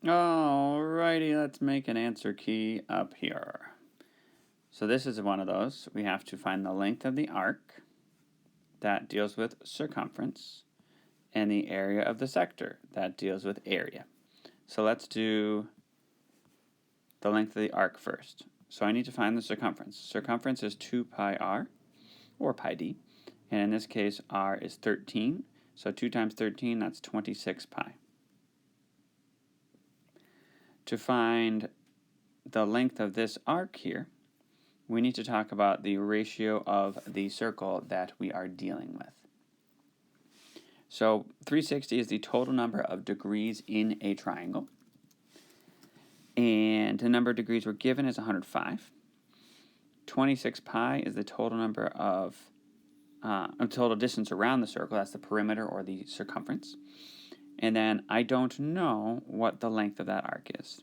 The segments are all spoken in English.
Alrighty, let's make an answer key up here. So this is one of those. We have to find the length of the arc. That deals with circumference. And the area of the sector. That deals with area. So let's do the length of the arc first. So I need to find the circumference. Circumference is 2 pi r, or pi d. And in this case, r is 13. So 2 times 13, that's 26 pi. To find the length of this arc here, we need to talk about the ratio of the circle that we are dealing with. So 360 is the total number of degrees in a triangle. And the number of degrees we're given is 105. 26 pi is the total number of total distance around the circle. That's the perimeter or the circumference. And then I don't know what the length of that arc is.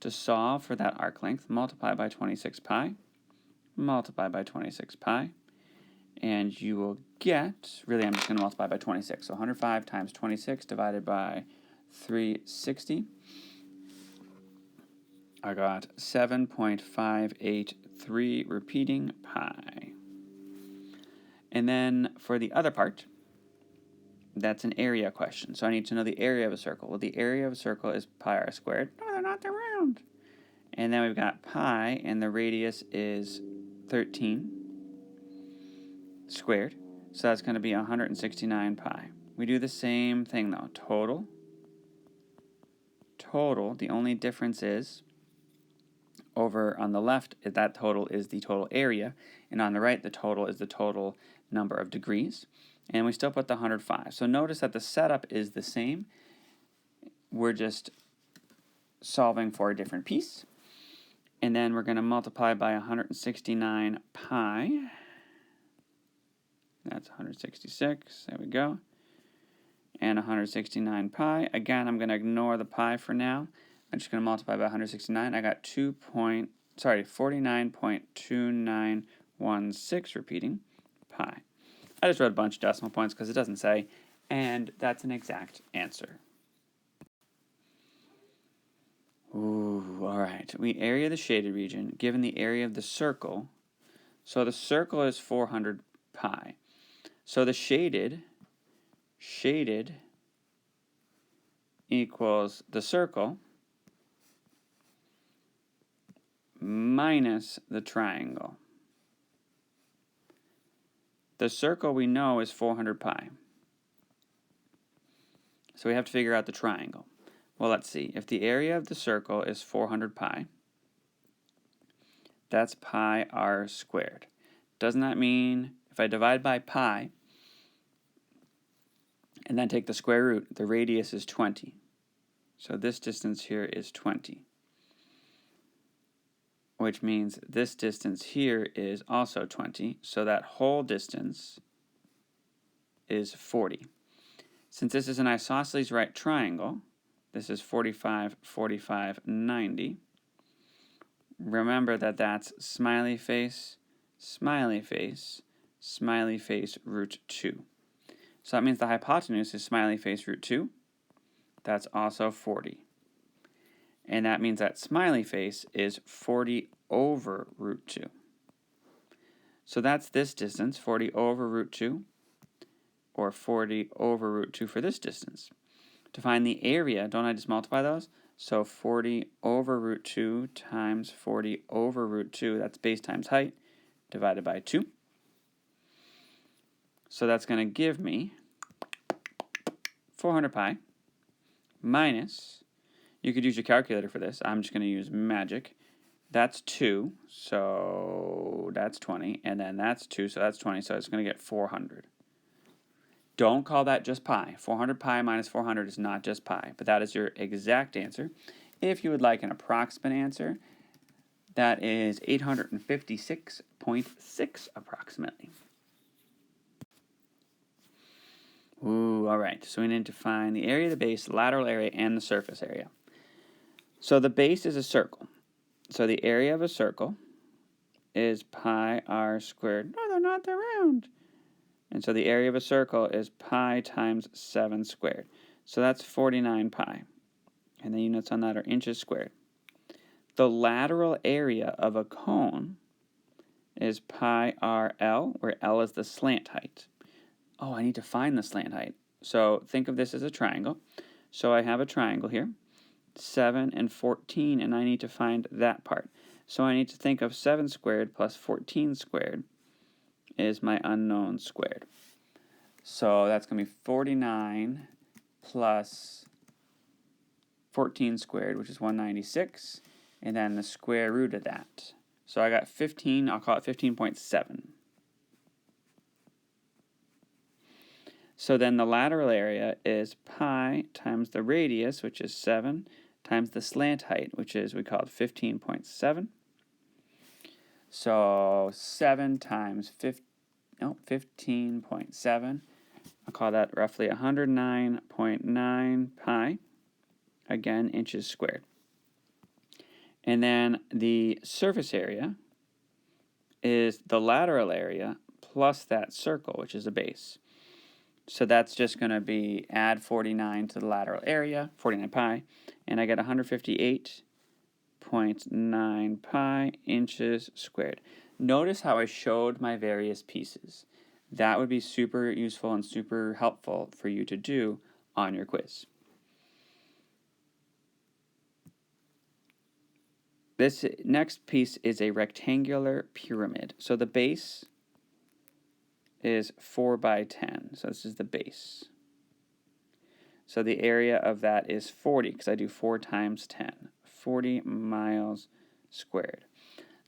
To solve for that arc length, multiply by 26 pi, multiply by 26 pi, and you will get, really I'm just going to multiply by 26. So 105 times 26 divided by 360. I got 7.583 repeating pi. And then for the other part, that's an area question. So I need to know the area of a circle. Well, the area of a circle is pi r squared. No, they're not, they're round. And then we've got pi, and the radius is 13 squared. So that's going to be 169 pi. We do the same thing though. Total, the only difference is over on the left, that total is the total area, and on the right, the total is the total number of degrees. And we still put the 105. So notice that the setup is the same. We're just solving for a different piece. And then we're going to multiply by 169 pi. That's 166. There we go. And 169 pi. Again, I'm going to ignore the pi for now. I'm just going to multiply by 169. I got 49.2916 repeating pi. I just wrote a bunch of decimal points because it doesn't say, and that's an exact answer. Ooh, all right. We area the shaded region given the area of the circle. So the circle is 400 pi. So the shaded equals the circle minus the triangle. The circle we know is 400 pi. So we have to figure out the triangle. Well, let's see. If the area of the circle is 400 pi, that's pi r squared. Doesn't that mean if I divide by pi and then take the square root, the radius is 20. So this distance here is 20. Which means this distance here is also 20. So that whole distance is 40. Since this is an isosceles right triangle, this is 45, 45, 90. Remember that that's smiley face, smiley face, smiley face root 2. So that means the hypotenuse is smiley face root 2. That's also 40. And that means that smiley face is 40 over root 2. So that's this distance, 40 over root 2, or 40 over root 2 for this distance. To find the area, don't I just multiply those? So 40 over root 2 times 40 over root 2, that's base times height, divided by 2. So that's going to give me 400 pi minus, you could use your calculator for this. I'm just going to use magic. That's 2, so that's 20. And then that's 2, so that's 20. So it's going to get 400. Don't call that just pi. 400 pi minus 400 is not just pi, but that is your exact answer. If you would like an approximate answer, that is 856.6 approximately. Ooh, all right. So we need to find the area of the base, lateral area, and the surface area. So the base is a circle. So the area of a circle is pi r squared. No, they're not. They're round. And so the area of a circle is pi times 7 squared. So that's 49 pi. and the units on that are inches squared. The lateral area of a cone is pi RL, where L is the slant height. Oh, I need to find the slant height. So think of this as a triangle. So I have a triangle here, 7 and 14, and I need to find that part. So I need to think of 7 squared plus 14 squared is my unknown squared. So that's going to be 49 plus 14 squared, which is 196, and then the square root of that. So I got 15, I'll call it 15.7. So then the lateral area is pi times the radius, which is 7, times the slant height, which is, we call it 15.7. So 7 times 15.7, I'll call that roughly 109.9 pi, again, inches squared. And then the surface area is the lateral area plus that circle, which is a base. So that's just going to be add 49 to the lateral area, 49 pi, and I get 158.9 pi inches squared. Notice how I showed my various pieces. That would be super useful and super helpful for you to do on your quiz. This next piece is a rectangular pyramid. So the base is 4 by 10. So this is the base. So the area of that is 40, because I do 4 times 10. 40 miles squared.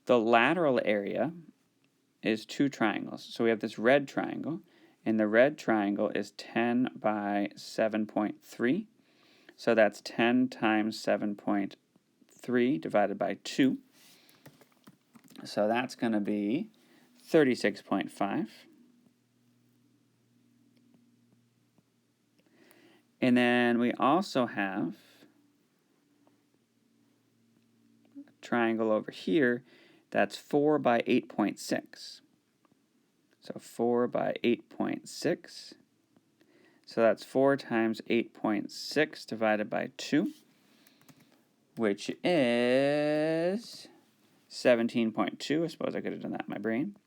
The lateral area is 2 triangles. So we have this red triangle, and the red triangle is 10 by 7.3. So that's 10 times 7.3 divided by 2. So that's going to be 36.5. And then we also have a triangle over here that's 4 by 8.6. So 4 by 8.6. So that's 4 times 8.6 divided by 2, which is 17.2. I suppose I could have done that in my brain.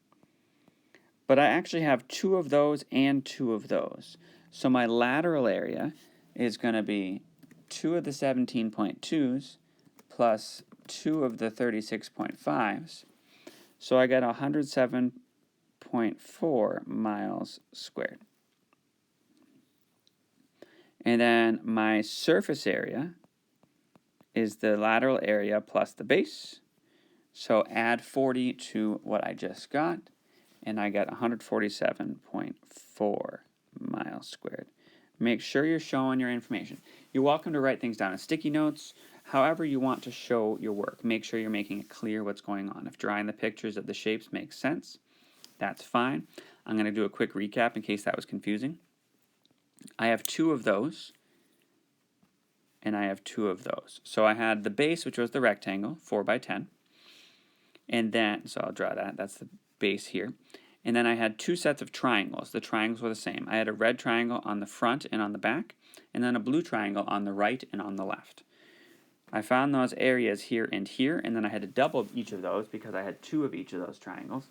But I actually have 2 of those and 2 of those. So my lateral area is going to be 2 of the 17.2s plus 2 of the 36.5s. So I get 107.4 miles squared. And then my surface area is the lateral area plus the base. So add 40 to what I just got, and I get 147.4 miles squared. Make sure you're showing your information. You're welcome to write things down in sticky notes, however you want to show your work. Make sure you're making it clear what's going on. If drawing the pictures of the shapes makes sense, that's fine. I'm going to do a quick recap in case that was confusing. I have 2 of those, and I have 2 of those. So I had the base, which was the rectangle, 4 by 10. And then, so I'll draw that. That's the base here. And then I had 2 sets of triangles. The triangles were the same. I had a red triangle on the front and on the back, and then a blue triangle on the right and on the left. I found those areas here, and then I had to double each of those because I had 2 of each of those triangles,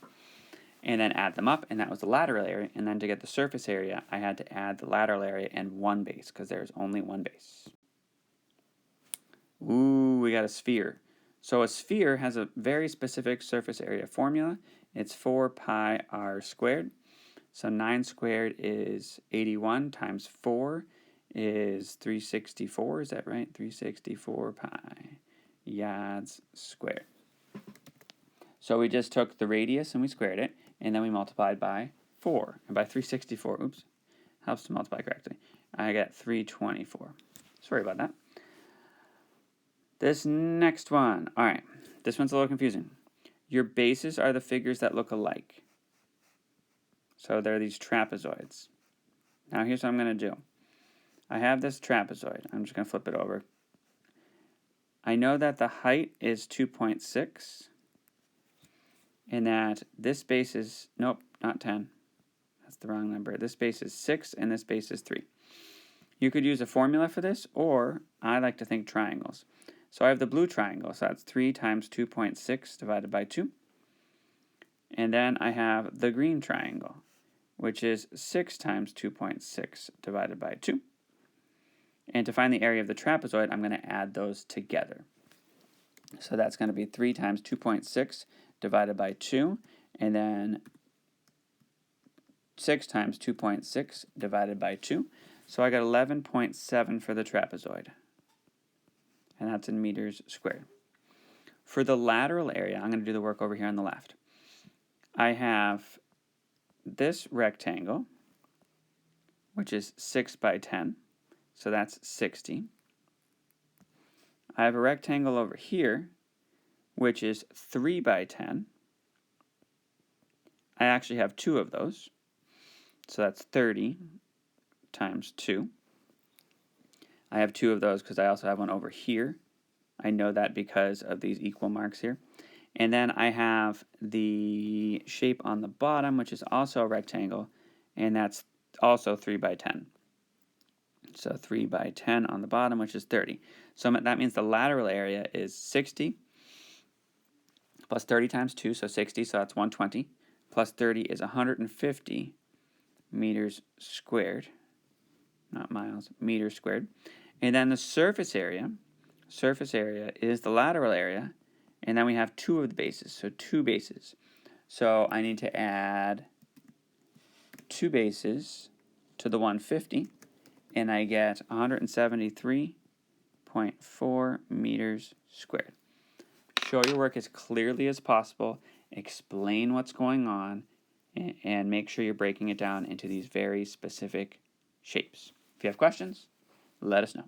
and then add them up, and that was the lateral area. And then to get the surface area, I had to add the lateral area and 1 base, because there's only 1 base. Ooh, we got a sphere. So a sphere has a very specific surface area formula. It's 4 pi r squared. So 9 squared is 81 times 4 is 364. Is that right? 364 pi yards squared. So we just took the radius and we squared it, and then we multiplied by 4. And by 364, oops, helps to multiply correctly. I got 324. Sorry about that. This next one, all right, this one's a little confusing. Your bases are the figures that look alike. So they're these trapezoids. Now here's what I'm going to do. I have this trapezoid. I'm just going to flip it over. I know that the height is 2.6, and that this base is, nope, not 10. That's the wrong number. This base is 6, and this base is 3. You could use a formula for this, or I like to think triangles. So I have the blue triangle, so that's 3 times 2.6 divided by 2. And then I have the green triangle, which is 6 times 2.6 divided by 2. And to find the area of the trapezoid, I'm going to add those together. So that's going to be 3 times 2.6 divided by 2, and then 6 times 2.6 divided by 2. So I got 11.7 for the trapezoid, and that's in meters squared. For the lateral area, I'm going to do the work over here on the left. I have this rectangle, which is 6 by 10, so that's 60. I have a rectangle over here, which is 3 by 10. I actually have 2 of those, so that's 30 times 2. I have 2 of those because I also have one over here. I know that because of these equal marks here. And then I have the shape on the bottom, which is also a rectangle, and that's also 3 by 10. So 3 by 10 on the bottom, which is 30. So that means the lateral area is 60 plus 30 times 2, so 60, so that's 120, plus 30 is 150 meters squared, not miles, meters squared. And then the surface area is the lateral area, and then we have 2 of the bases, so 2 bases. So I need to add 2 bases to the 150, and I get 173.4 meters squared. Show your work as clearly as possible, explain what's going on, and make sure you're breaking it down into these very specific shapes. If you have questions, let us know.